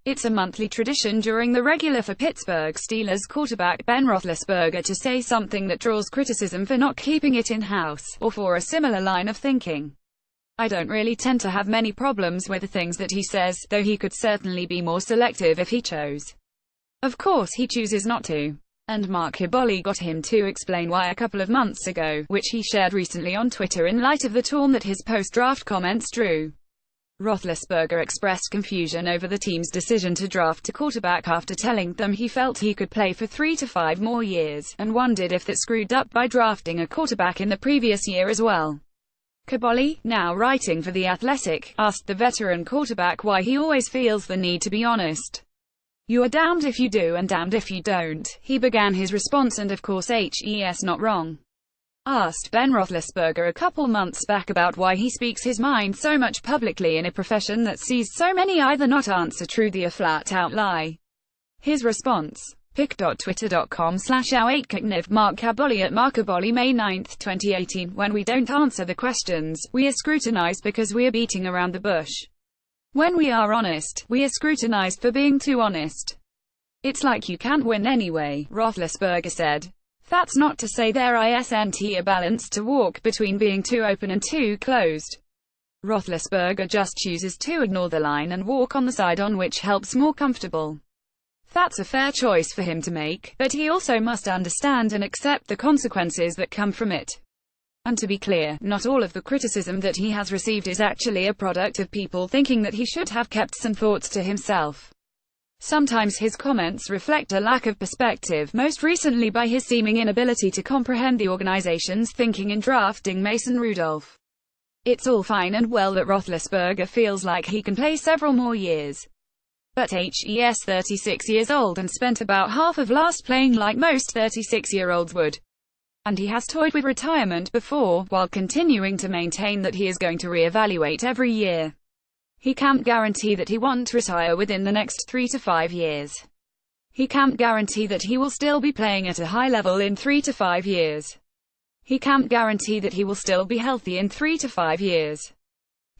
It's a monthly tradition during the regular for Pittsburgh Steelers quarterback Ben Roethlisberger to say something that draws criticism for not keeping it in-house, or for a similar line of thinking. I don't really tend to have many problems with the things that he says, though he could certainly be more selective if he chose. Of course he chooses not to. And Mark Kaboly got him to explain why a couple of months ago, which he shared recently on Twitter in light of the storm that his post-draft comments drew. Roethlisberger expressed confusion over the team's decision to draft a quarterback after telling them he felt he could play for 3 to 5 more years, and wondered if that screwed up by drafting a quarterback in the previous year as well. Kaboly, now writing for The Athletic, asked the veteran quarterback why he always feels the need to be honest. "You are damned if you do and damned if you don't," he began his response, and of course he's not wrong. Asked Ben Roethlisberger a couple months back about why he speaks his mind so much publicly in a profession that sees so many either not answer truly or flat-out lie. His response: pic.twitter.com/our8cognitive Mark Kaboly at Mark Kaboly, May 9, 2018. When we don't answer the questions, we are scrutinized because we are beating around the bush. When we are honest, we are scrutinized for being too honest. It's like you can't win anyway, Roethlisberger said. That's not to say there isn't a balance to walk between being too open and too closed. Roethlisberger just chooses to ignore the line and walk on the side on which helps more comfortable. That's a fair choice for him to make, but he also must understand and accept the consequences that come from it. And to be clear, not all of the criticism that he has received is actually a product of people thinking that he should have kept some thoughts to himself. Sometimes his comments reflect a lack of perspective, most recently by his seeming inability to comprehend the organization's thinking in drafting Mason Rudolph. It's all fine and well that Roethlisberger feels like he can play several more years. But he's 36 years old and spent about half of last playing like most 36-year-olds would. And he has toyed with retirement before, while continuing to maintain that he is going to re-evaluate every year. He can't guarantee that he won't retire within the next 3 to 5 years. He can't guarantee that he will still be playing at a high level in 3 to 5 years. He can't guarantee that he will still be healthy in 3 to 5 years.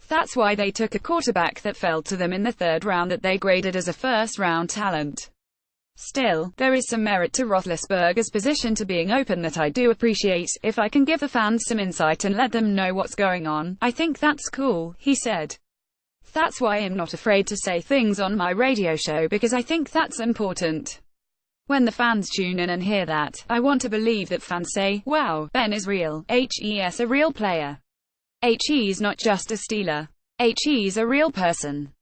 That's why they took a quarterback that fell to them in the 3rd round that they graded as a first-round talent. Still, there is some merit to Roethlisberger's position to being open that I do appreciate. If I can give the fans some insight and let them know what's going on, I think that's cool, he said. That's why I'm not afraid to say things on my radio show, because I think that's important. When the fans tune in and hear that, I want to believe that fans say, wow, Ben is real, he's a real player. He's not just a Steeler. He's a real person.